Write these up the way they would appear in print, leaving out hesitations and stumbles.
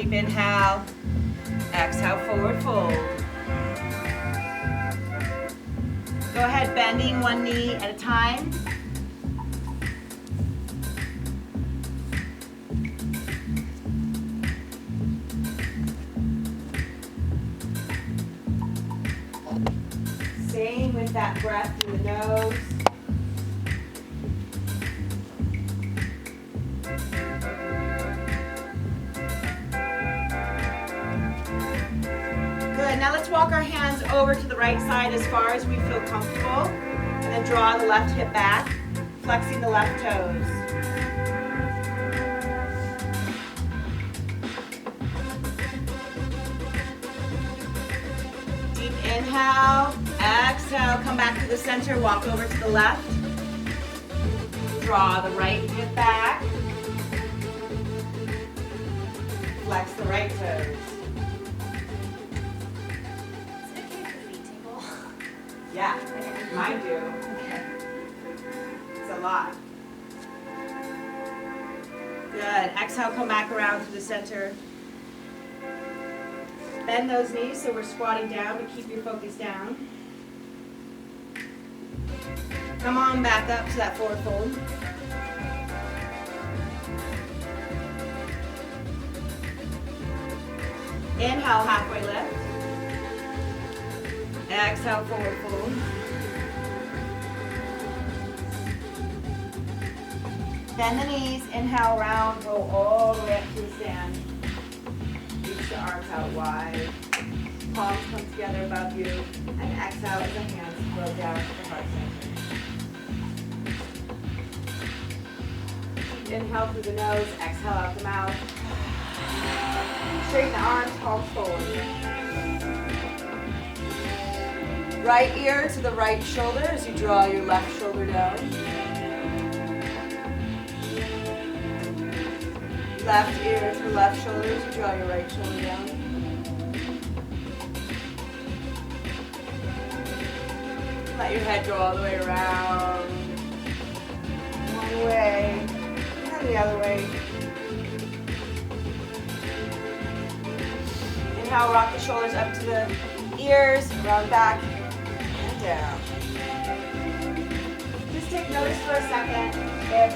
Deep inhale. Exhale, forward fold. Go ahead, bending one knee at a time. Same with that breath through the nose. Good, now let's walk our hands over to the right side as far as we feel comfortable. And then draw the left hip back, flexing the left toes. Deep inhale, exhale, come back to the center, walk over to the left. Draw the right hip back. Flex the right toes. Yeah, mine do. Okay. It's a lot. Good. Exhale, come back around to the center. Bend those knees so we're squatting down, but keep your focus down. Come on back up to that forward fold. Inhale, halfway lift. Exhale, forward fold. Bend the knees, inhale, round, roll all the way up to the stand. Reach the arms out wide. Palms come together above you. And exhale as the hands flow down to the heart center. Inhale through the nose, exhale out the mouth. Straighten the arms, palms forward. Right ear to the right shoulder as you draw your left shoulder down. Left ear to the left shoulder as you draw your right shoulder down. Let your head go all the way around. One way, and the other way. Inhale, rock the shoulders up to the ears, round back. Down. Just take notice for a second if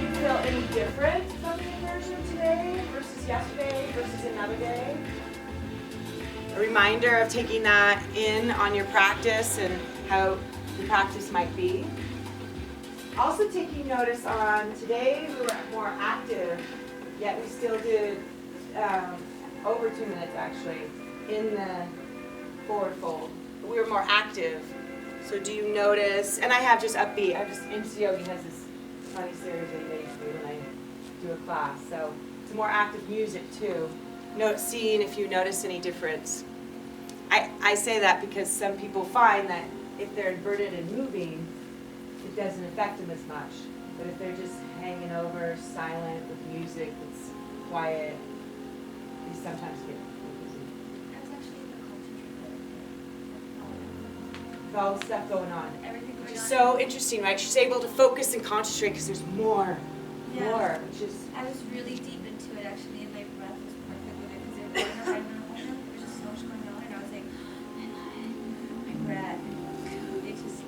you feel any different from the immersion today versus yesterday versus another day. A reminder of taking that in on your practice and how the practice might be. Also taking notice on today we were more active, yet we still did over 2 minutes actually in the forward fold. We were more active. So do you notice, and I have just upbeat, Insta Yogi has this funny series that they do when I do a class. So it's more active music too. Seeing if you notice any difference. I say that because some people find that if they're inverted and moving, it doesn't affect them as much. But if they're just hanging over, silent, with music that's quiet, they sometimes get all the stuff going on. Everything Which going is on. so interesting, right? She's able to focus and concentrate because there's more, which is... I was really deep into it actually, and my breath was perfect with it because they were going around and around. There was just so much going on, and I was like, my breath. It just...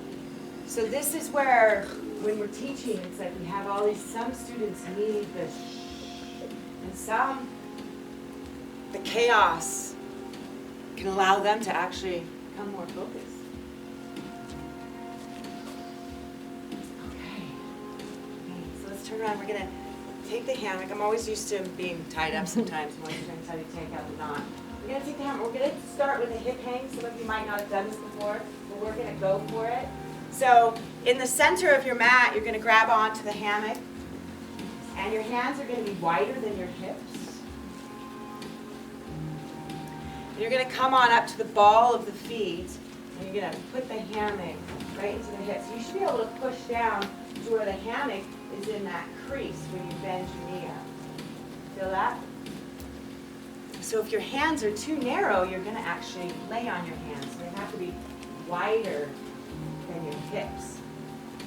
So this is where, when we're teaching, it's like we have all these, some students need the and some, the chaos can allow them to actually become more focused. Turn around, we're gonna take the hammock. I'm always used to being tied up sometimes. I'm always trying to tell you to take out the knot. We're gonna take the hammock. We're gonna start with a hip hang. Some of you might not have done this before, but we're gonna go for it. So in the center of your mat, you're gonna grab onto the hammock, and your hands are gonna be wider than your hips. And you're gonna come on up to the ball of the feet, and you're gonna put the hammock right into the hips. You should be able to push down to where the hammock is in that crease where you bend your knee up. Feel that? So if your hands are too narrow, you're going to actually lay on your hands. They have to be wider than your hips.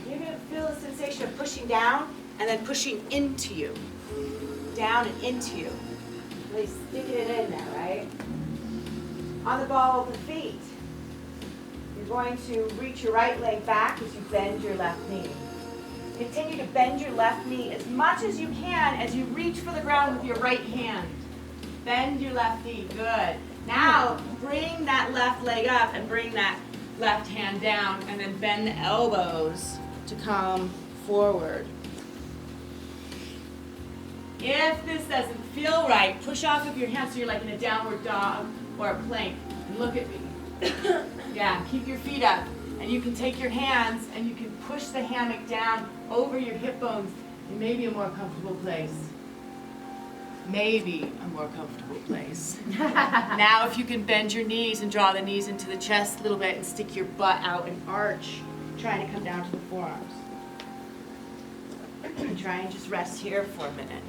You're going to feel a sensation of pushing down and then pushing into you. Down and into you. Really sticking it in there, right? On the ball of the feet, you're going to reach your right leg back as you bend your left knee. Continue to bend your left knee as much as you can as you reach for the ground with your right hand. Bend your left knee, good. Now, bring that left leg up and bring that left hand down, and then bend the elbows to come forward. If this doesn't feel right, push off of your hands so you're like in a downward dog or a plank. And look at me. Yeah, keep your feet up. And you can take your hands and you can push the hammock down over your hip bones in maybe a more comfortable place. Maybe a more comfortable place. Now if you can bend your knees and draw the knees into the chest a little bit and stick your butt out and arch, trying to come down to the forearms. And try and just rest here for a minute.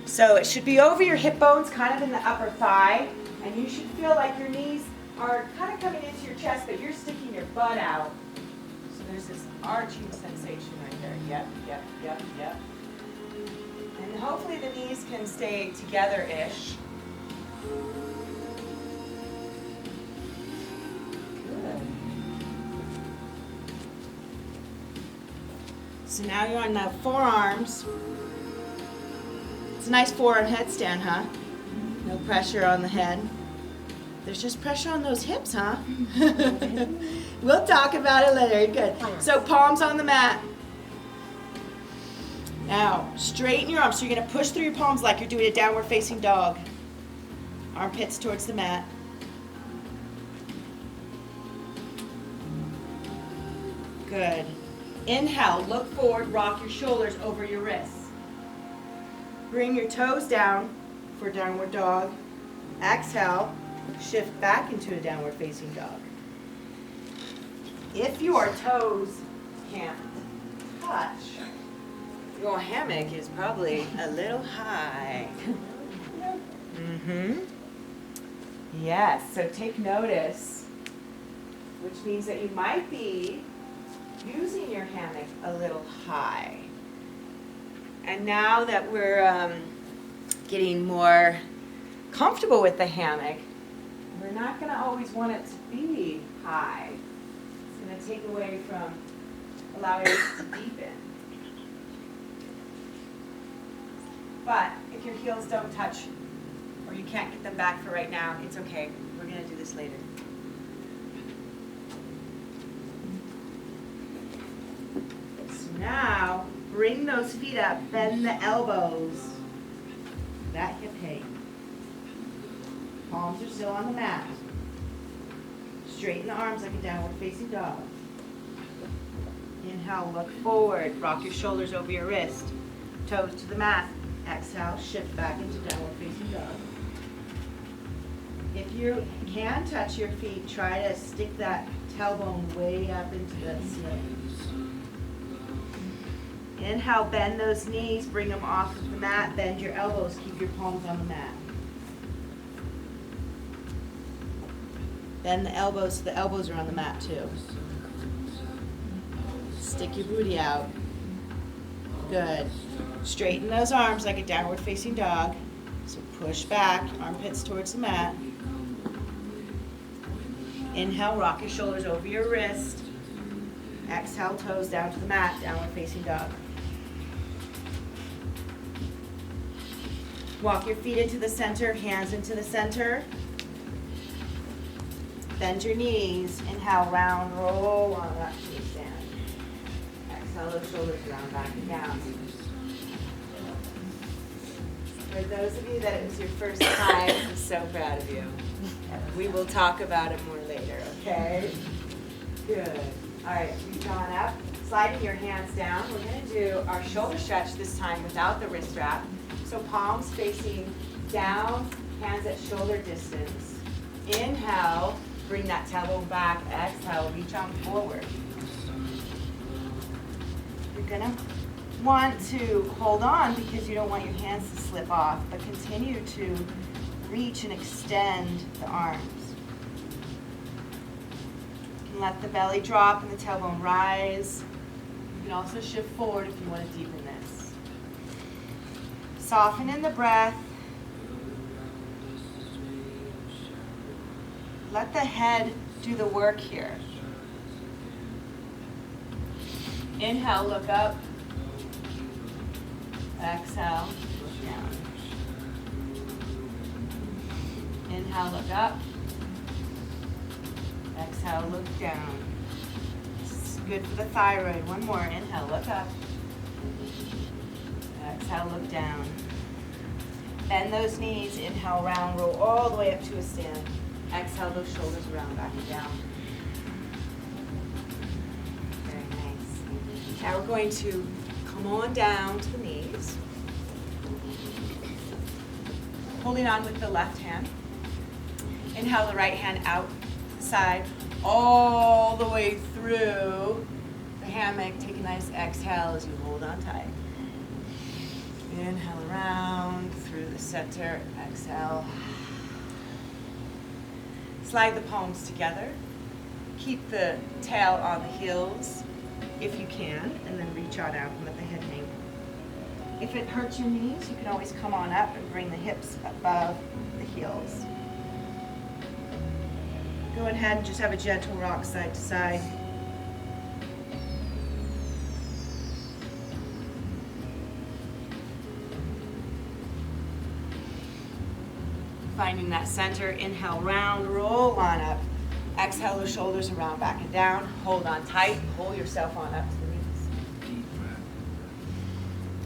So it should be over your hip bones, kind of in the upper thigh, and you should feel like your knees are kind of coming into your chest, but you're sticking your butt out. So there's this arching sensation right there. Yep, yep, yep, yep. And hopefully the knees can stay together-ish. Good. So now you're on the forearms. It's a nice forearm headstand, huh? No pressure on the head. There's just pressure on those hips, huh? We'll talk about it later. Good. So palms on the mat. Now, straighten your arms. So you're going to push through your palms like you're doing a downward facing dog. Armpits towards the mat. Good. Inhale, look forward, rock your shoulders over your wrists. Bring your toes down for downward dog. Exhale, shift back into a downward facing dog. If your toes can't touch, your hammock is probably a little high. Yes, so take notice, which means that you might be using your hammock a little high. And now that we're getting more comfortable with the hammock, we're not going to always want it to be high. It's going to take away from allowing it to deepen. But if your heels don't touch or you can't get them back for right now, it's okay. We're going to do this later. So now, bring those feet up, bend the elbows, that hip height. Palms are still on the mat. Straighten the arms like a downward facing dog. Inhale, look forward, rock your shoulders over your wrist, toes to the mat. Exhale, shift back into downward facing dog. If you can touch your feet, try to stick that tailbone way up into the ceiling. Inhale, bend those knees, bring them off of the mat, bend your elbows, keep your palms on the mat. Bend the elbows so the elbows are on the mat too. Stick your booty out. Good. Straighten those arms like a downward facing dog. So push back, armpits towards the mat. Inhale, rock your shoulders over your wrist. Exhale, toes down to the mat, downward facing dog. Walk your feet into the center, hands into the center. Bend your knees. Inhale, round, roll on that knee stand. Exhale, those shoulders round back and down. For those of you that it was your first time, I'm so proud of you. We will talk about it more later, okay? Good. All right, reach on up. Sliding your hands down. We're going to do our shoulder stretch this time without the wrist wrap. So palms facing down, hands at shoulder distance. Inhale, bring that tailbone back. Exhale, reach on forward. You're going to want to hold on because you don't want your hands to slip off, but continue to reach and extend the arms. You can let the belly drop and the tailbone rise. You can also shift forward if you want to deepen this. Soften in the breath. Let the head do the work here. Inhale, look up. Exhale, look down. Inhale, look up. Exhale, look down. This is good for the thyroid. One more. Inhale, look up. Exhale, look down. Bend those knees. Inhale, round, roll all the way up to a stand. Exhale, those shoulders around, back and down. Very nice. Now we're going to come on down to the knees. Holding on with the left hand. Inhale the right hand outside, all the way through the hammock. Take a nice exhale as you hold on tight. Inhale around through the center. Exhale. Slide the palms together. Keep the tail on the heels if you can, and then reach on out and let the head hang. If it hurts your knees, you can always come on up and bring the hips above the heels. Go ahead and just have a gentle rock side to side. Finding that center, inhale, round, roll on up. Exhale, those shoulders around, back and down. Hold on tight, pull yourself on up to the knees.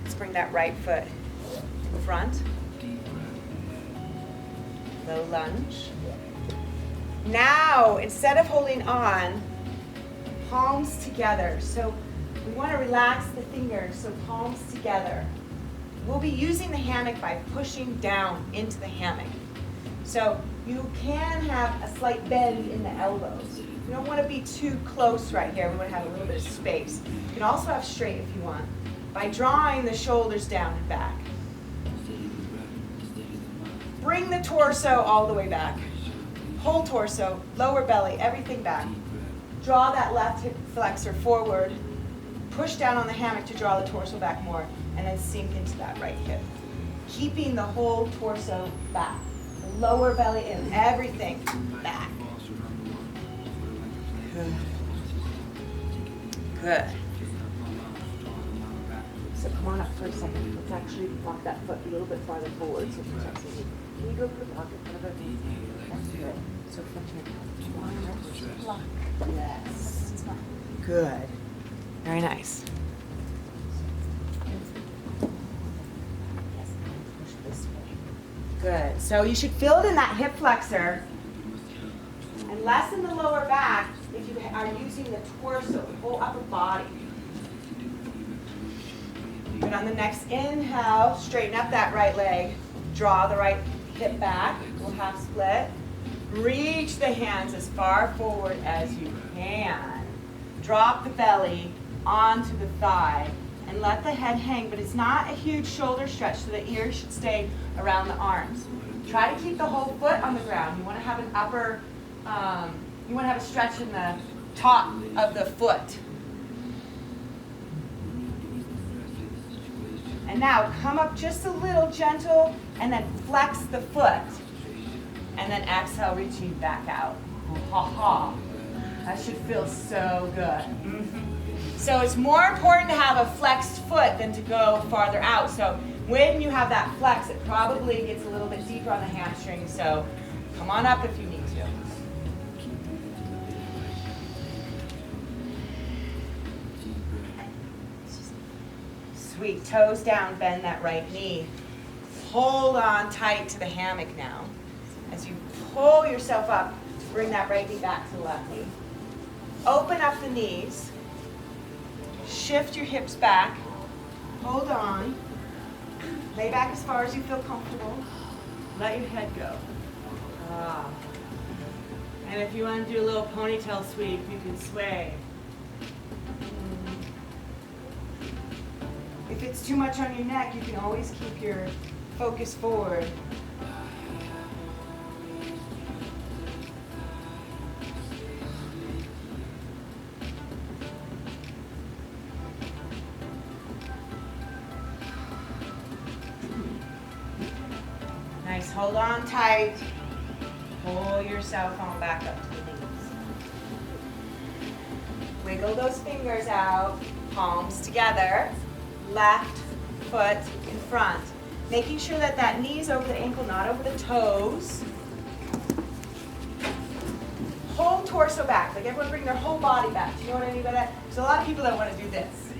Let's bring that right foot in front. Low lunge. Now, instead of holding on, palms together. So we want to relax the fingers, so palms together. We'll be using the hammock by pushing down into the hammock. So you can have a slight bend in the elbows. You don't want to be too close right here. We want to have a little bit of space. You can also have straight if you want, by drawing the shoulders down and back. Bring the torso all the way back. Whole torso, lower belly, everything back. Draw that left hip flexor forward. Push down on the hammock to draw the torso back more, and then sink into that right hip. Keeping the whole torso back. The lower belly in, everything back. Good. Good. So come on up for a second. Let's actually walk that foot a little bit farther forward so it protects the knee. Can you go for the pocket front of it? That's good. So from here, block. Yes. Good. Very nice. Yes. Push this way. Good. So you should feel it in that hip flexor and less in the lower back if you are using the torso, the whole upper body. Good. On the next inhale, straighten up that right leg. Draw the right hip back. We'll half split. Reach the hands as far forward as you can. Drop the belly onto the thigh and let the head hang, but it's not a huge shoulder stretch, so the ears should stay around the arms. Try to keep the whole foot on the ground. You want to have an upper, you want to have a stretch in the top of the foot. And now come up just a little gentle and then flex the foot. And then exhale, reaching back out. Ha ha. That should feel so good. Mm-hmm. So it's more important to have a flexed foot than to go farther out. So when you have that flex, it probably gets a little bit deeper on the hamstring. So come on up if you need to. Sweet. Toes down, bend that right knee. Hold on tight to the hammock now. As you pull yourself up to bring that right knee back to the left knee. Open up the knees. Shift your hips back. Hold on. Lay back as far as you feel comfortable. Let your head go. Ah. And if you want to do a little ponytail sweep, you can sway. If it's too much on your neck, you can always keep your focus forward. hold on tight. Pull yourself on back up to the knees. Wiggle those fingers out, palms together, left foot in front. Making sure that that knee's over the ankle, not over the toes. Whole torso back, like everyone bring their whole body back. Do you know what I mean by that? There's a lot of people that want to do this.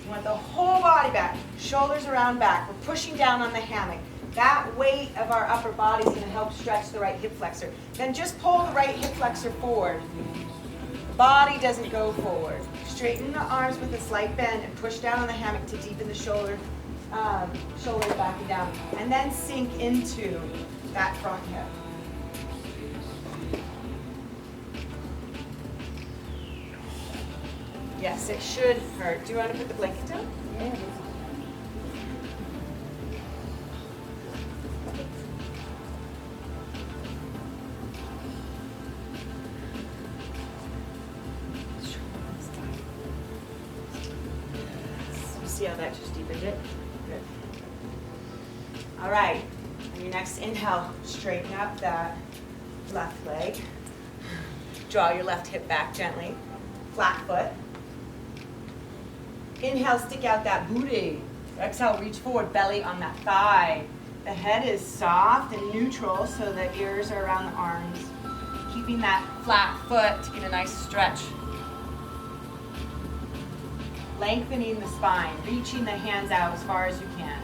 You want the whole body back, shoulders around back. We're pushing down on the hammock. That weight of our upper body is going to help stretch the right hip flexor. Then just pull the right hip flexor forward. The body doesn't go forward. Straighten the arms with a slight bend and push down on the hammock to deepen the shoulders back and down. And then sink into that front hip. Yes, it should hurt. Do you want to put the blanket down? Yeah. See how that just deepened it? Good. All right. On your next inhale, straighten up that left leg. Draw your left hip back gently. Flat foot. Inhale, stick out that booty. Exhale, reach forward, belly on that thigh. The head is soft and neutral, so the ears are around the arms. Keeping that flat foot to get a nice stretch. Lengthening the spine, reaching the hands out as far as you can.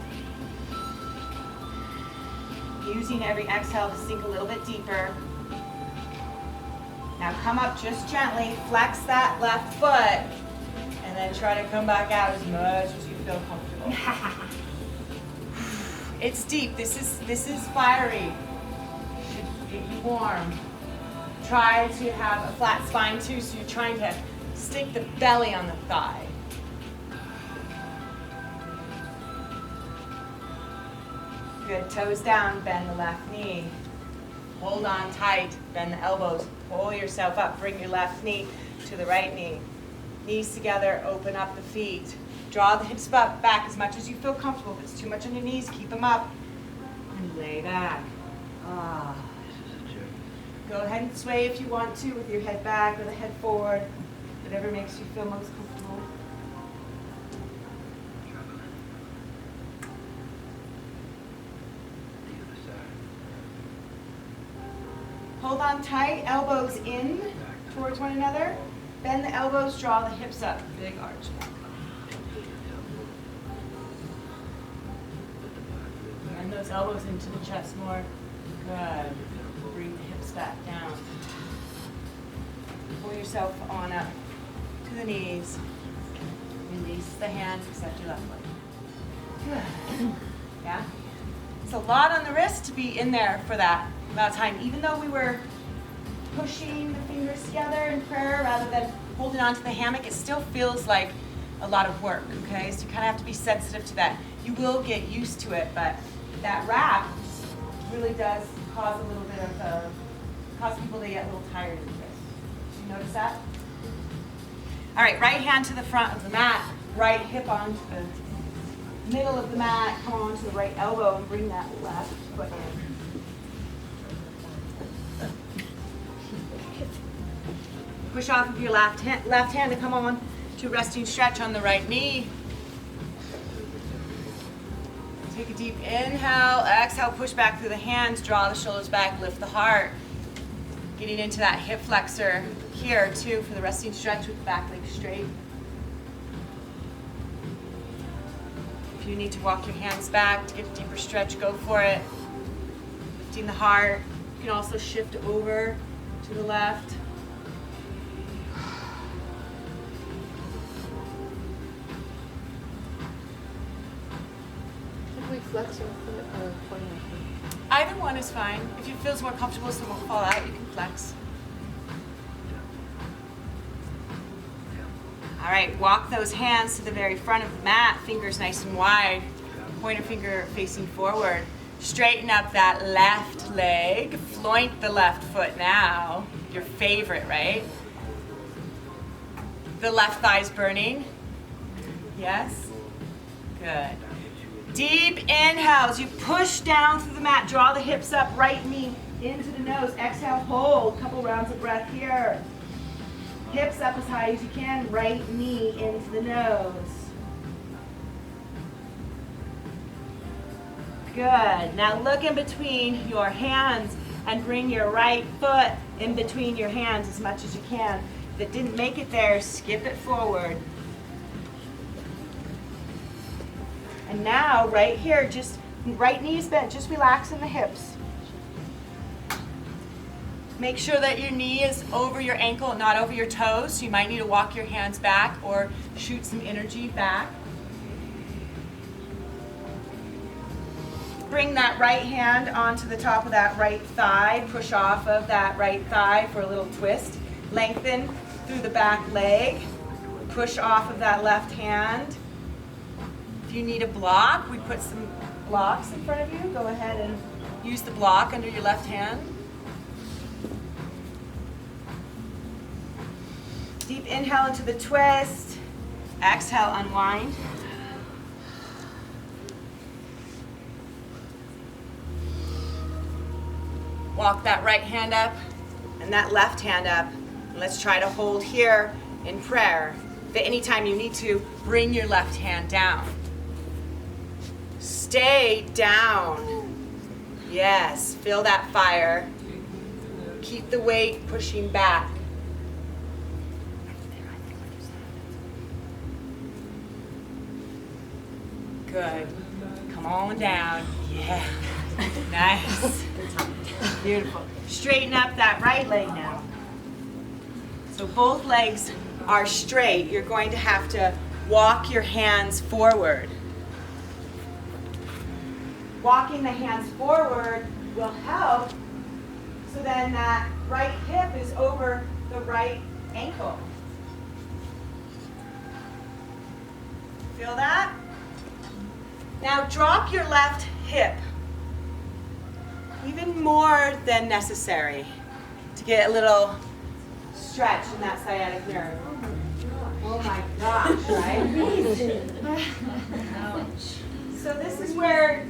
Using every exhale to sink a little bit deeper. Now come up just gently, flex that left foot, and then try to come back out as much as you feel comfortable. It's deep. This is fiery. Should get you warm. Try to have a flat spine too, so you're trying to stick the belly on the thigh. Good. Toes down. Bend the left knee. Hold on tight. Bend the elbows. Pull yourself up. Bring your left knee to the right knee. Knees together, open up the feet. Draw the hips back as much as you feel comfortable. If it's too much on your knees, keep them up. And lay back. Go ahead and sway if you want to with your head back or the head forward. Whatever makes you feel most comfortable. Hold on tight, elbows in towards one another. Bend the elbows, draw the hips up. Big arch. Bend those elbows into the chest more. Good. Bring the hips back down. Pull yourself on up to the knees. Release the hands, except your left leg. Good. Yeah? It's a lot on the wrist to be in there for that amount of time. Even though we were pushing the fingers together in prayer rather than holding on to the hammock, it still feels like a lot of work, okay? So you kind of have to be sensitive to that. You will get used to it, but that wrap really does cause a little bit of, cause people to get a little tired of this. Did you notice that? All right, right hand to the front of the mat, right hip onto the middle of the mat, come on to the right elbow and bring that left foot in. Push off of your left hand to come on to resting stretch on the right knee. Take a deep inhale, exhale, push back through the hands, draw the shoulders back, lift the heart. Getting into that hip flexor here too for the resting stretch with the back leg straight. If you need to walk your hands back to get a deeper stretch, go for it. Lifting the heart. You can also shift over to the left. Flex or point like Either one is fine. If you feel more comfortable so it won't fall out, you can flex. All right, walk those hands to the very front of the mat, fingers nice and wide, pointer finger facing forward. Straighten up that left leg, floint the left foot now. Your favorite, right? The left thigh's burning. Yes? Good. Deep inhales. You push down through the mat. Draw the hips up. Right knee into the nose. Exhale, hold. Couple rounds of breath here. Hips up as high as you can. Right knee into the nose. Good. Now look in between your hands and bring your right foot in between your hands as much as you can. If it didn't make it there, skip it forward. And now, right here, just right knee is bent, just relax in the hips. Make sure that your knee is over your ankle, not over your toes. You might need to walk your hands back or shoot some energy back. Bring that right hand onto the top of that right thigh. Push off of that right thigh for a little twist. Lengthen through the back leg. Push off of that left hand. If you need a block, we put some blocks in front of you. Go ahead and use the block under your left hand. Deep inhale into the twist. Exhale, unwind. Walk that right hand up and that left hand up. And let's try to hold here in prayer. But anytime you need to, bring your left hand down. Stay down. Yes, feel that fire. Keep the weight pushing back. Good. Come on down. Yeah. Nice. Beautiful. Straighten up that right leg now. So both legs are straight. You're going to have to walk your hands forward. Walking the hands forward will help so then that right hip is over the right ankle. Feel that? Now drop your left hip, even more than necessary, to get a little stretch in that sciatic nerve. Oh my gosh, right? So this is where,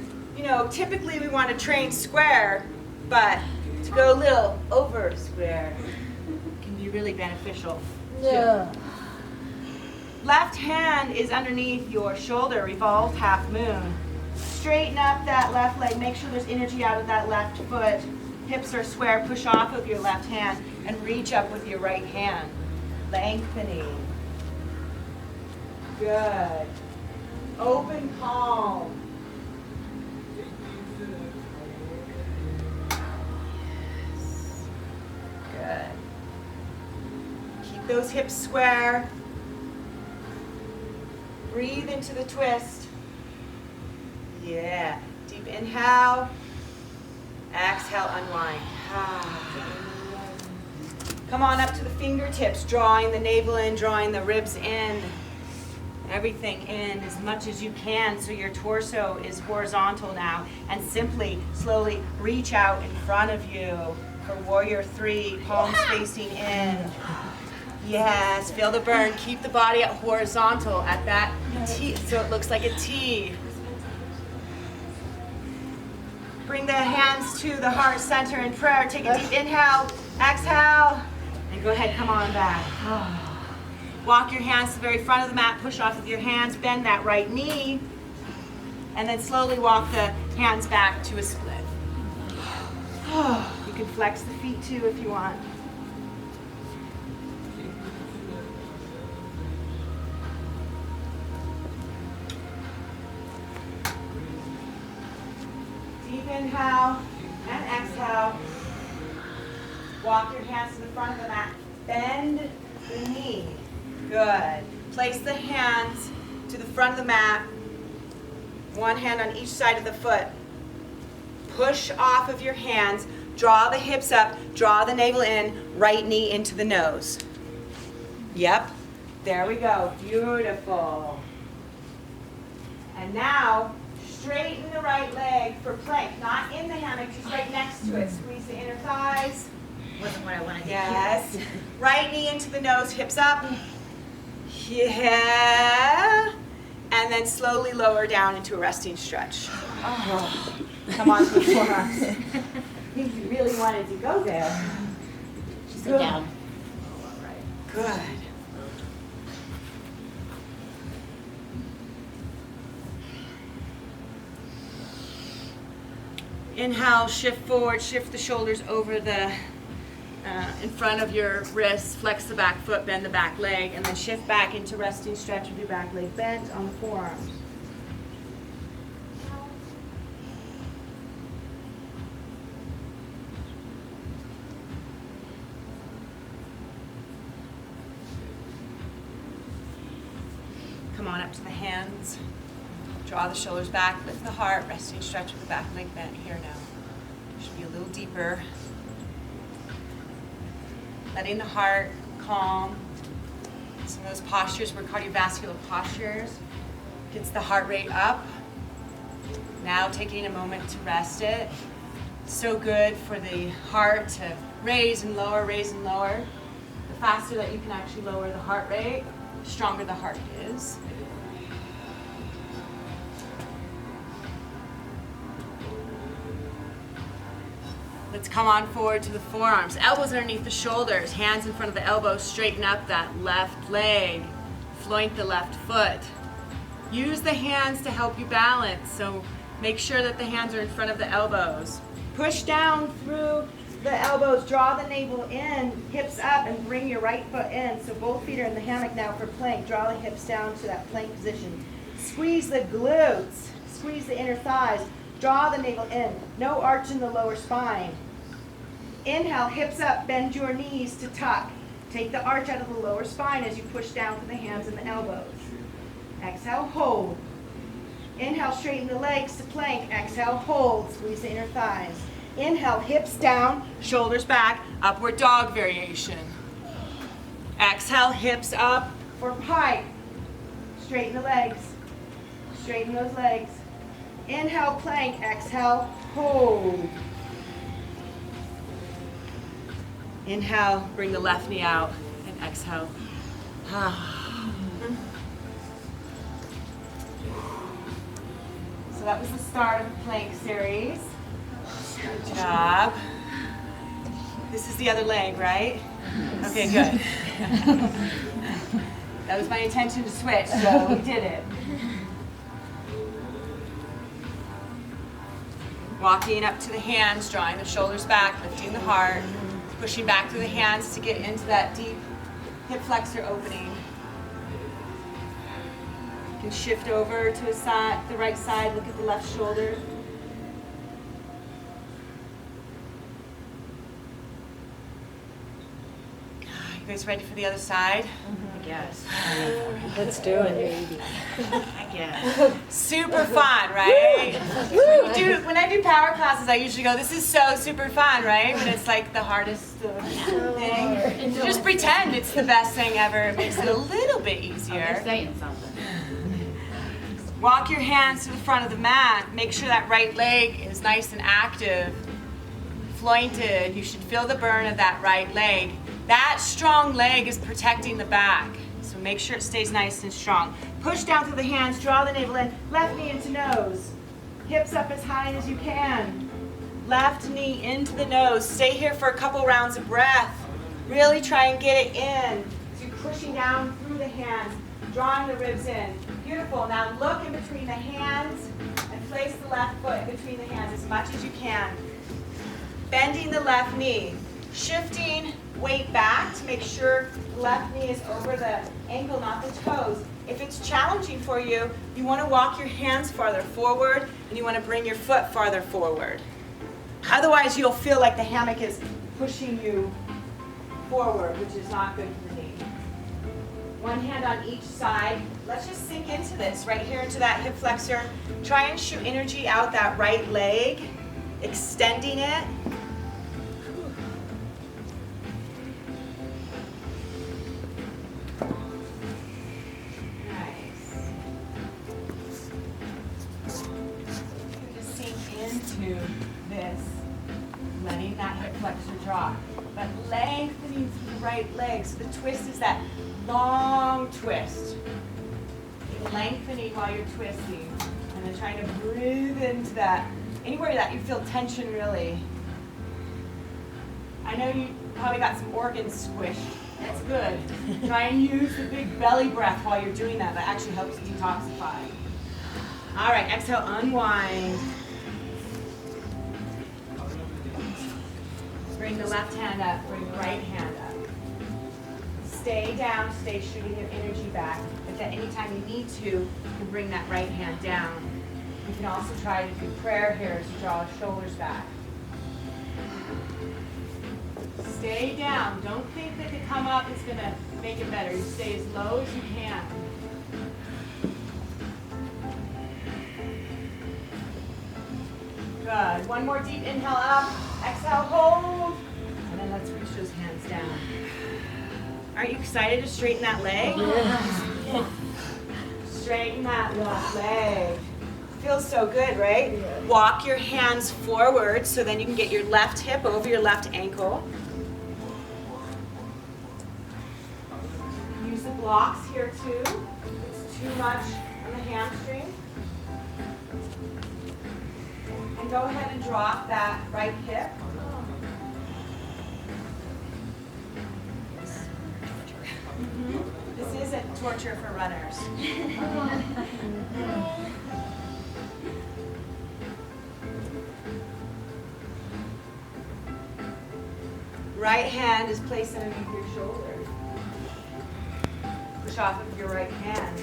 typically we want to train square, but to go a little over square can be really beneficial. Yeah. Left hand is underneath your shoulder, revolved half moon. Straighten up that left leg. Make sure there's energy out of that left foot. Hips are square. Push off of your left hand and reach up with your right hand. Lengthening. Good. Open palm. Yes. Good. Keep those hips square. Breathe into the twist. Yeah. Deep inhale. Exhale, unwind. Come on up to the fingertips, drawing the navel in, drawing the ribs in. Everything in as much as you can so your torso is horizontal now. And simply, slowly reach out in front of you for warrior 3, palms facing in. Yes, feel the burn. Keep the body at horizontal at that T, so it looks like a T. Bring the hands to the heart center in prayer. Take a deep inhale, exhale, and go ahead, come on back. Walk your hands to the very front of the mat, push off with your hands, bend that right knee, and then slowly walk the hands back to a split. You can flex the feet too if you want. Deep inhale and exhale. Walk your hands to the front of the mat. Bend the knee. Good. Place the hands to the front of the mat. One hand on each side of the foot. Push off of your hands. Draw the hips up. Draw the navel in. Right knee into the nose. Yep. There we go. Beautiful. And now, straighten the right leg for plank. Not in the hammock, just right next to it. Squeeze the inner thighs. Wasn't what I wanted to Yes. Right knee into the nose, hips up. Yeah. And then then slowly lower down into a resting stretch. Oh. Come on to the forearms. I think you really wanted to go there. Sit down. Good. Inhale, shift forward, shift the shoulders over the in front of your wrists, flex the back foot, bend the back leg, and then shift back into resting stretch with your back leg bent on the forearms. Come on up to the hands. Draw the shoulders back, lift the heart, resting stretch with the back leg bent here now. Should be a little deeper. Letting the heart calm. Some of those postures were cardiovascular postures. Gets the heart rate up. Now taking a moment to rest it. So good for the heart to raise and lower, raise and lower. The faster that you can actually lower the heart rate, the stronger the heart is. Let's come on forward to the forearms. Elbows underneath the shoulders, hands in front of the elbows. Straighten up that left leg. Floint the left foot. Use the hands to help you balance, so make sure that the hands are in front of the elbows. Push down through the elbows, draw the navel in, hips up, and bring your right foot in. So both feet are in the hammock now for plank. Draw the hips down to that plank position. Squeeze the glutes, squeeze the inner thighs. Draw the navel in. No arch in the lower spine. Inhale, hips up, bend your knees to tuck. Take the arch out of the lower spine as you push down to the hands and the elbows. Exhale, hold. Inhale, straighten the legs to plank. Exhale, hold. Squeeze the inner thighs. Inhale, hips down, shoulders back, upward dog variation. Exhale, hips up for pike. Straighten the legs. Straighten those legs. Inhale, plank. Exhale, hold. Inhale, bring the left knee out, and exhale. So that was the start of the plank series. Good job. This is the other leg, right? Okay, good. That was my intention to switch, so we did it. Walking up to the hands, drawing the shoulders back, lifting the heart, pushing back through the hands to get into that deep hip flexor opening. You can shift over to the right side, look at the left shoulder. You guys ready for the other side? I guess. Let's do it. I guess. Super fun, right? When I do power classes, I usually go, this is so super fun, right? When it's like the hardest thing. Just pretend it's the best thing ever. It makes it a little bit They're easier. saying something. Walk your hands to the front of the mat. Make sure that right leg is nice and active. Flointed. You should feel the burn of that right leg. That strong leg is protecting the back, so make sure it stays nice and strong. Push down through the hands, draw the navel in, left knee into nose. Hips up as high as you can. Left knee into the nose. Stay here for a couple rounds of breath. Really try and get it in. So you're pushing down through the hands, drawing the ribs in. Beautiful. Now look in between the hands and place the left foot in between the hands as much as you can. Bending the left knee. Shifting weight back to make sure the left knee is over the ankle, not the toes. If it's challenging for you, you want to walk your hands farther forward and you want to bring your foot farther forward. Otherwise, you'll feel like the hammock is pushing you forward, which is not good for the knee. One hand on each side. Let's just sink into this, right here into that hip flexor. Try and shoot energy out that right leg, extending it. Into this, letting that hip flexor drop, but lengthening through the right leg. So the twist is that long twist. lengthening while you're twisting. And then trying to breathe into that. Anywhere that you feel tension really. I know you probably got some organs squished. That's good. Try and use the big belly breath while you're doing that. That actually helps detoxify. All right, exhale, unwind. Bring the left hand up, bring the right hand up. Stay down, stay shooting your energy back. If at any time you need to, you can bring that right hand down. You can also try to do prayer here as you draw the shoulders back. Stay down. Don't think that to come up is going to make it better. You stay as low as you can. Good. One more deep inhale up. Exhale, hold. And then let's reach those hands down. Aren't you excited to straighten that leg? Yeah. Straighten that left leg. Feels so good, right? Yeah. Walk your hands forward so then you can get your left hip over your left ankle. Use the blocks here too. It's too much on the hamstring. And go ahead and drop that right hip. This isn't torture for runners. Right hand is placed underneath your shoulder. Push off of your right hand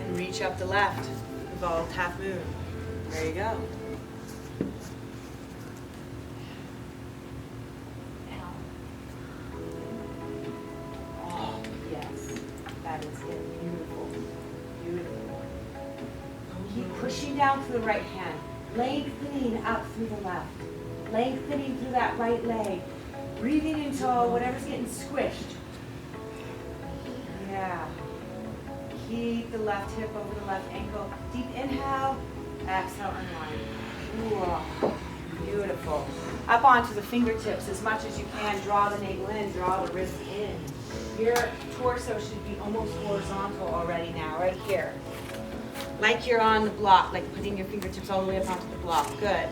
and reach up the left. Involved half moon. There you go. Oh, yes. That is it. Beautiful. Beautiful. Keep pushing down through the right hand. Lengthening up through the left. Lengthening through that right leg. Breathing into whatever's getting squished. Yeah. Keep the left hip over the left ankle. Deep inhale. Exhale, unwind. Ooh, beautiful. Up onto the fingertips as much as you can. Draw the navel in, draw the wrist in. Your torso should be almost horizontal already now, right here. Like you're on the block, like putting your fingertips all the way up onto the block. Good.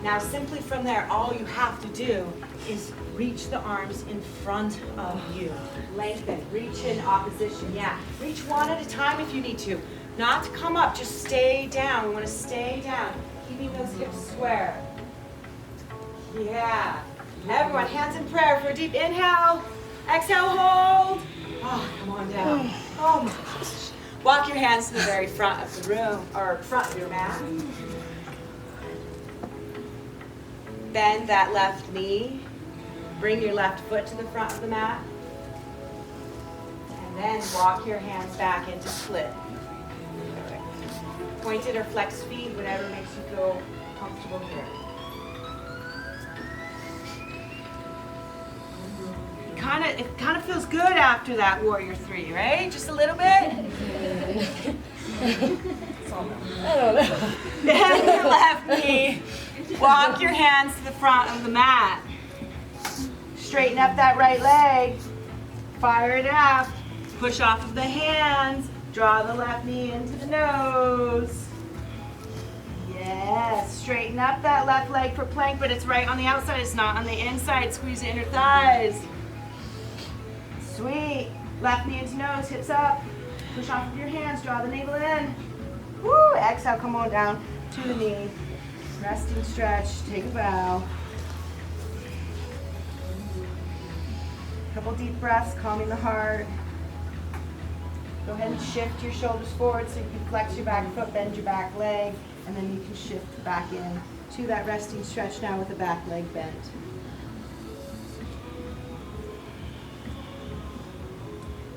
Now simply from there, all you have to do is reach the arms in front of you. Lengthen, reach in opposition, yeah. Reach one at a time if you need to. Not to come up, just stay down. We want to stay down, keeping those hips square. Yeah. Everyone, hands in prayer for a deep inhale. Exhale, hold. Oh, come on down. Oh my gosh. Walk your hands to the very front of the room, or front of your mat. Bend that left knee. Bring your left foot to the front of the mat. And then walk your hands back into split. Pointed or flexed feet, whatever makes you feel comfortable here. It kind of feels good after that warrior three, right? Just a little bit. I don't know. Bend your left knee. Walk your hands to the front of the mat. Straighten up that right leg. Fire it up. Push off of the hands. Draw the left knee into the nose. Yes. Straighten up that left leg for plank, but it's right on the outside. It's not on the inside. Squeeze the inner thighs. Sweet. Left knee into nose. Hips up. Push off of your hands. Draw the navel in. Woo. Exhale. Come on down to the knee. Resting stretch. Take a bow. Couple deep breaths, calming the heart. Go ahead and shift your shoulders forward so you can flex your back foot, bend your back leg, and then you can shift back in to that resting stretch now with the back leg bent.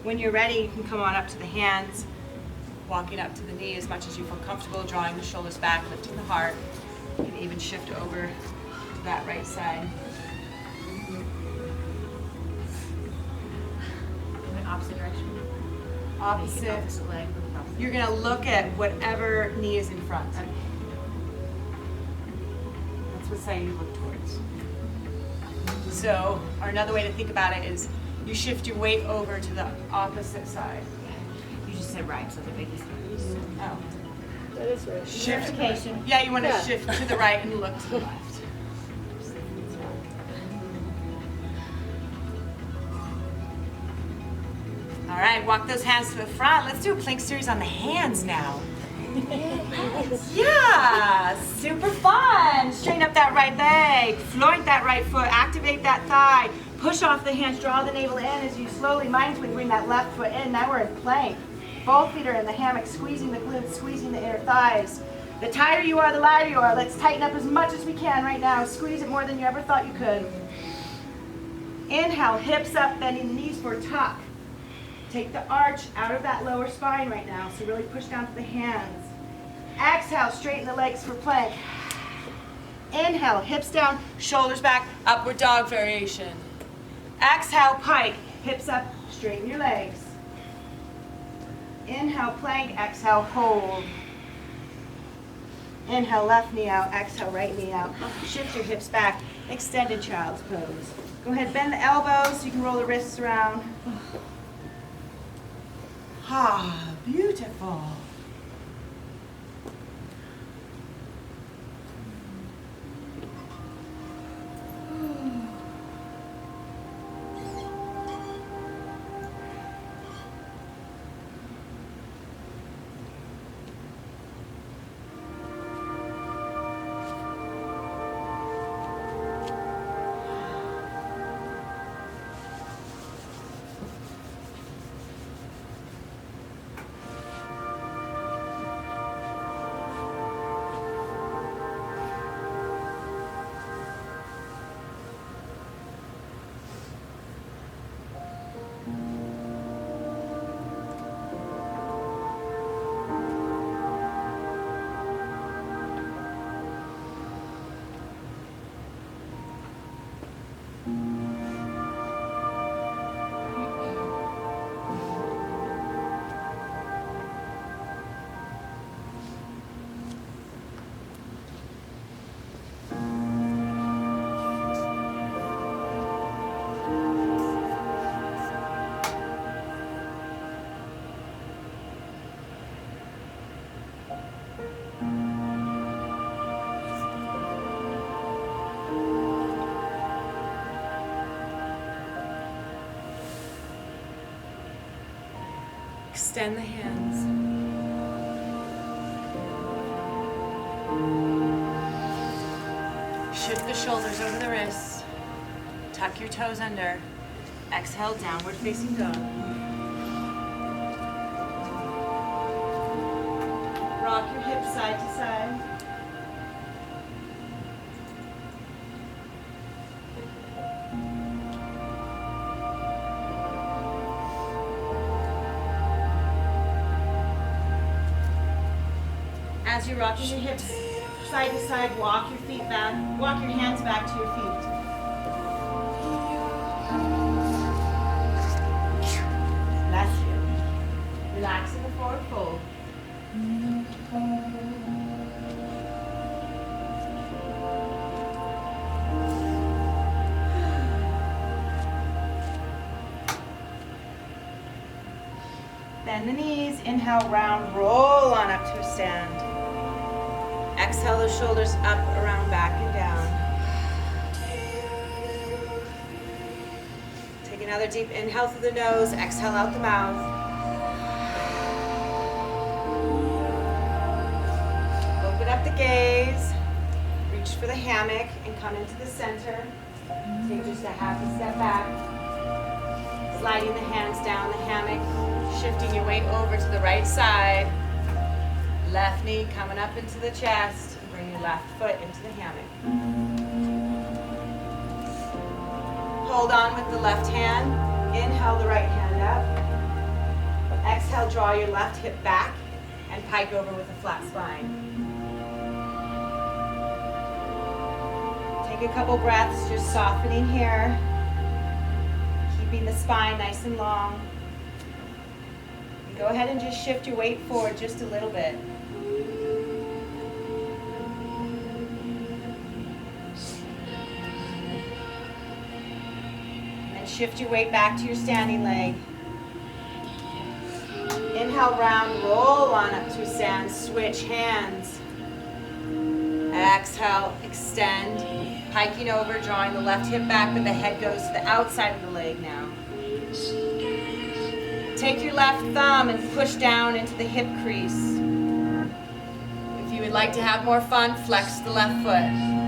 When you're ready, you can come on up to the hands, walking up to the knee as much as you feel comfortable, drawing the shoulders back, lifting the heart. You can even shift over to that right side. Opposite direction. Opposite. Opposite leg. You're going to look at whatever knee is in front. Okay. That's what side you look towards. So, or another way to think about it is you shift your weight over to the opposite side. You just said right, so the biggest one. Oh. That is right. Shiftification. Yeah, you want to Yeah. shift to the right and look to the left. All right, walk those hands to the front. Let's do a plank series on the hands now. Yeah, super fun. Straighten up that right leg, float that right foot, activate that thigh, push off the hands, draw the navel in as you slowly, mindfully bring that left foot in. Now we're in plank. Both feet are in the hammock, squeezing the glutes, squeezing the inner thighs. The tighter you are, the lighter you are. Let's tighten up as much as we can right now. Squeeze it more than you ever thought you could. Inhale, hips up, bending the knees for a tuck. Take the arch out of that lower spine right now, so really push down to the hands. Exhale, straighten the legs for plank. Inhale, hips down, shoulders back, upward dog variation. Exhale, pike, hips up, straighten your legs. Inhale, plank, exhale, hold. Inhale, left knee out, exhale, right knee out. Shift your hips back, extended child's pose. Go ahead, bend the elbows so you can roll the wrists around. Ah, beautiful. Extend the hands. Shift the shoulders over the wrists. Tuck your toes under. Exhale, downward facing dog. Rock your hips side to side. As you're rocking your hips side to side, walk your feet back, walk your hands back to your feet. Bless you. Relax in the forward fold. Bend the knees, inhale, round, roll on up to a stand. Exhale those shoulders up, around, back, and down. Take another deep inhale through the nose, exhale out the mouth. Open up the gaze, reach for the hammock and come into the center. Take just a half a step back. Sliding the hands down the hammock, shifting your weight over to the right side. Left knee coming up into the chest. Bring your left foot into the hammock. Hold on with the left hand. Inhale the right hand up. Exhale, draw your left hip back and pike over with a flat spine. Take a couple breaths, just softening here. Keeping the spine nice and long. And go ahead and just shift your weight forward just a little bit. And then shift your weight back to your standing leg. Inhale Inhale, round, roll on up to stand, switch hands. Exhale, extend, hiking over, drawing the left hip back, but the head goes to the outside of the leg now. Take your left thumb and push down into the hip crease. If you would like to have more fun, flex the left foot.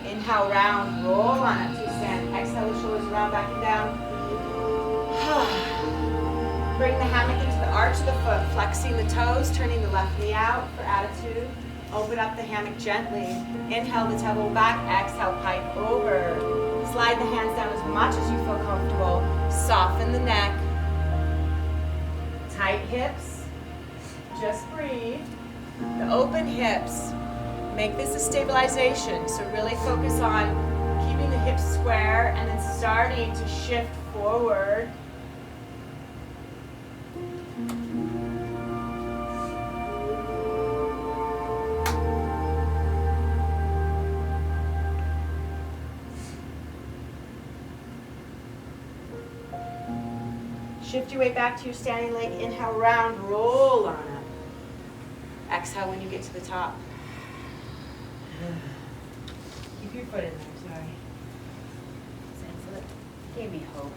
Inhale, round, roll on up to stand. Exhale, the shoulders around, back and down. Bring the hammock into the arch of the foot, flexing the toes, turning the left knee out for attitude. Open up the hammock gently. Inhale the tailbone back, exhale, pike over. Slide the hands down as much as you feel comfortable. Soften the neck. Tight hips. Just breathe. The open hips. Make this a stabilization. So really focus on keeping the hips square and then starting to shift forward. Shift your weight back to your standing leg. Inhale, round, roll on up. Exhale when you get to the top. Keep your foot in there, sorry. Same foot. Gave me hope.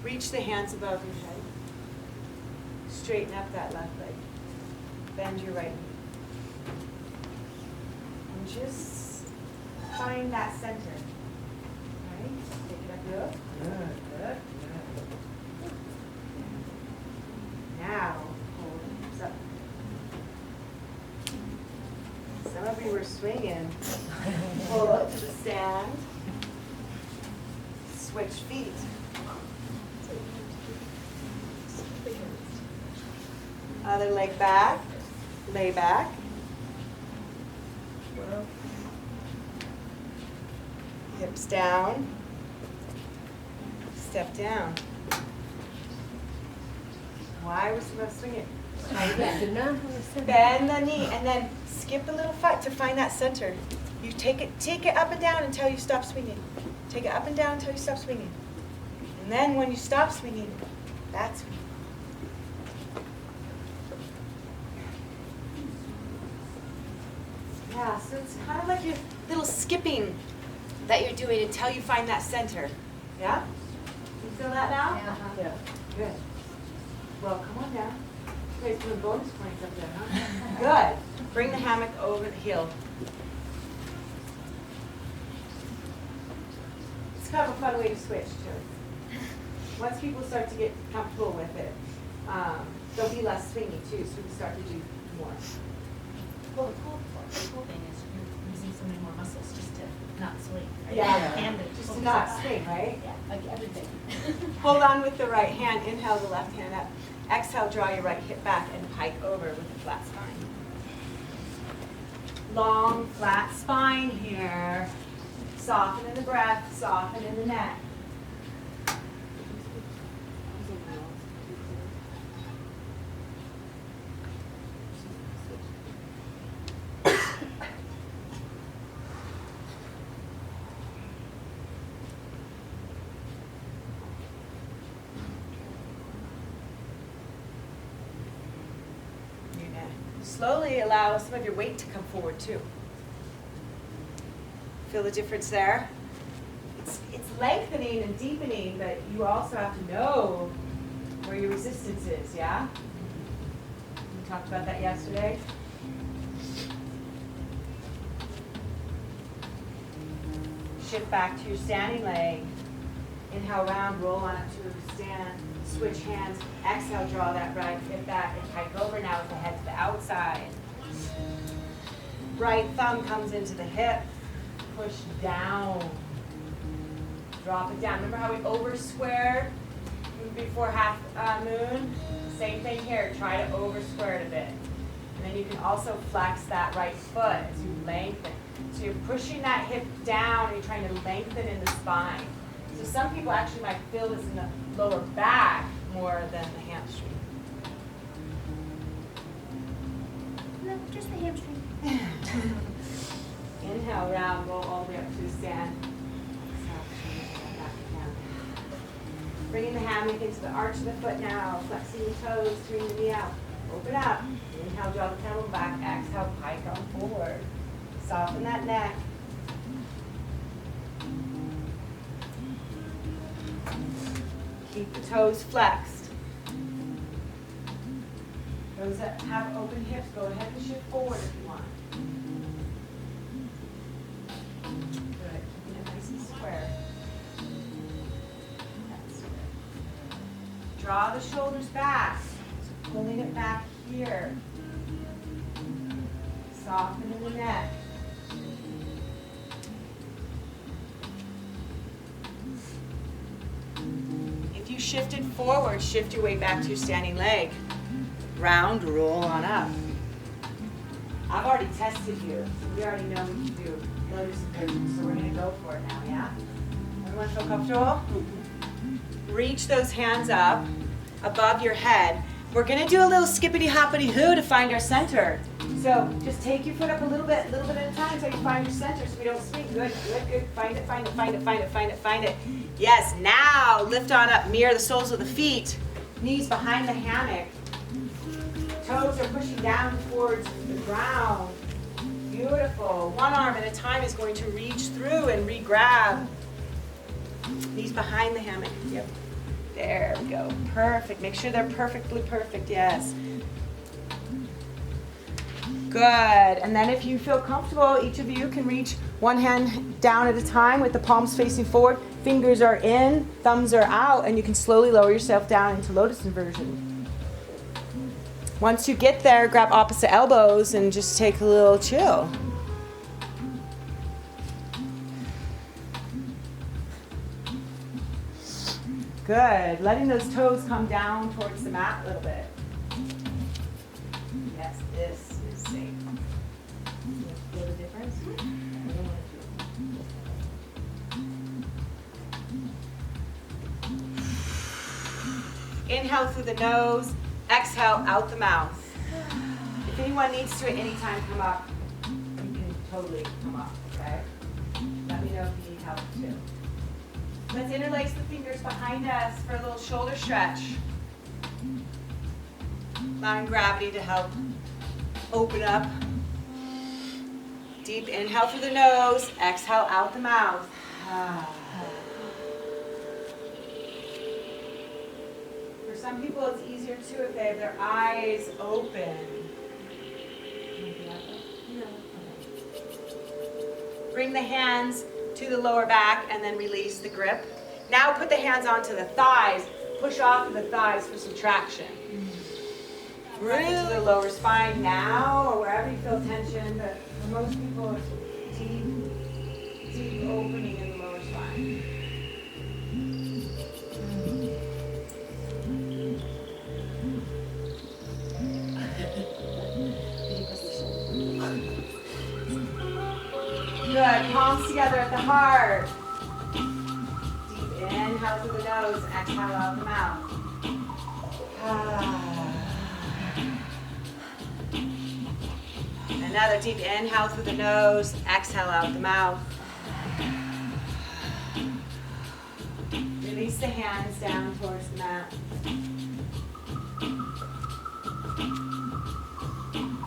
Reach the hands above your head. Straighten up that left leg. Bend your right knee. And just find that center. All right? Take it up. Good. Good. Good. Good. Now, hold the hips up. Some of you were swinging. Pull up to the stand. Switch feet. Other leg back, lay back. Hips down. Step down. Why was I swinging? Bend the knee and then skip a little foot to find that center. You take it up and down until you stop swinging. Take it up and down until you stop swinging. And then when you stop swinging, that's when. Yeah, so it's kind of like your little skipping that you're doing until you find that center. Yeah? You feel that now? Yeah. Good. Well, come on down. You guys doing bonus points up there, huh? Good. Bring the hammock over the heel. It's kind of a fun way to switch, too. Once people start to get comfortable with it, they'll be less swingy, too, so we can start to do more. Well, the cool thing is you're using so many more muscles just to not swing. Right? Yeah. And Just to not swing, right? Yeah, like everything. Hold on with the right hand. Inhale the left hand up. Exhale, draw your right hip back and pike over with a flat spine. Long, flat spine here. Soften in the breath, soften in the neck. Slowly allow some of your weight to come forward too. Feel the difference there? It's lengthening and deepening, but you also have to know where your resistance is, yeah? We talked about that yesterday. Shift back to your standing leg. Inhale, round, roll on up to a stand. Switch hands. Exhale, draw that right hip back and pike over now with the head to the outside. Right thumb comes into the hip. Push down. Drop it down. Remember how we over squared before half moon? Same thing here. Try to over square it a bit. And then you can also flex that right foot as you lengthen. So you're pushing that hip down and you're trying to lengthen in the spine. So some people actually might feel this in the lower back more than the hamstring. just the hamstring. Inhale, round, roll all the way up to a stand. Exhale, shoulders back down. Bringing the hammock into the arch of the foot now. Flexing the toes, turning the knee out. Open up. Inhale, draw the tailbone back. Exhale, pike on forward. Soften that neck. Keep the toes flexed. Those that have open hips, go ahead and shift forward if you want. Good. Keeping it nice and square. That's good. Draw the shoulders back. So pulling it back here. Softening the neck. If you shifted forward, shift your way back to your standing leg. Round, roll on up. I've already tested you. We already know what you do. Lotus inversion, so we're going to go for it now, yeah? Everyone feel comfortable? Reach those hands up above your head. We're going to do a little skippity-hoppity-hoo to find our center. So just take your foot up a little bit at a time until you find your center so we don't swing. Good, good, good. Find it, find it, find it, find it, find it, find it. Yes, now lift on up. Mirror the soles of the feet. Knees behind the hammock. Toes are pushing down towards the ground. Beautiful. One arm at a time is going to reach through and re-grab. Knees behind the hammock. Yep. There we go. Perfect. Make sure they're perfectly perfect. Yes. Good. And then if you feel comfortable, each of you can reach one hand down at a time with the palms facing forward. Fingers are in, thumbs are out, and you can slowly lower yourself down into lotus inversion. Once you get there, grab opposite elbows and just take a little chill. Good. Letting those toes come down towards the mat a little bit. Yes, this is safe. Feel the difference? Inhale through the nose. Exhale out the mouth. If anyone needs to at any time come up, you can totally come up, okay? Let me know if you need help too. Let's interlace the fingers behind us for a little shoulder stretch. Allowing gravity to help open up. Deep inhale through the nose, exhale out the mouth. For some people it's easier too if they have their eyes open. Bring the hands to the lower back and then release the grip. Now put the hands onto the thighs. Push off of the thighs for some traction. Really to the lower spine now or wherever you feel tension, but for most people it's deep opening in the lower spine. Good. Palms together at the heart. Deep inhale through the nose, exhale out the mouth. Another deep inhale through the nose, exhale out the mouth. Release the hands down towards the mat.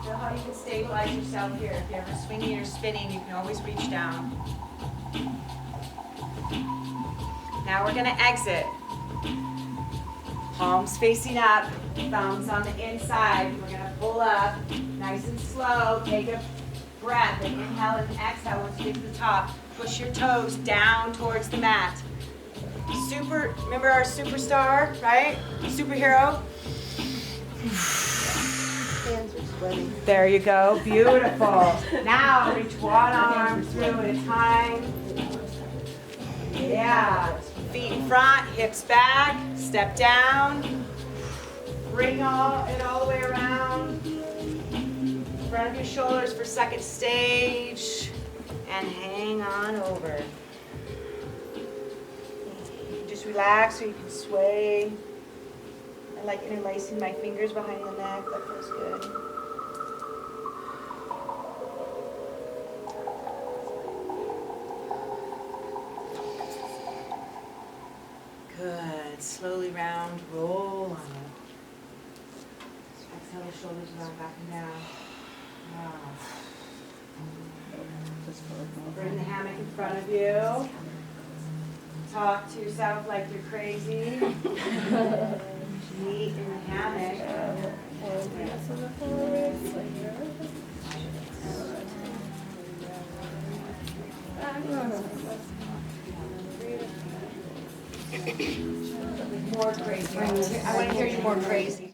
Feel how you can stabilize yourself here. If you're ever swinging or spinning, you can always reach down. Now we're going to exit. Palms facing up, thumbs on the inside. We're going to pull up, nice and slow. Take a breath and inhale and exhale. Once you get to the top, push your toes down towards the mat. Remember our superstar, right? Superhero. Hands are sweating. There you go, beautiful. Now reach one arm through at a time. Yeah, feet in front, hips back, step down. Bring it all the way around. Front of your shoulders for second stage. And hang on over. Just relax so you can sway. I like interlacing my fingers behind the neck. That feels good. slowly round, roll on it. Exhale the shoulders around, back and down. Wow. Bring the hammock in front of you. Talk to yourself like you're crazy. Meet in the hammock. More crazy. I want to hear you more crazy.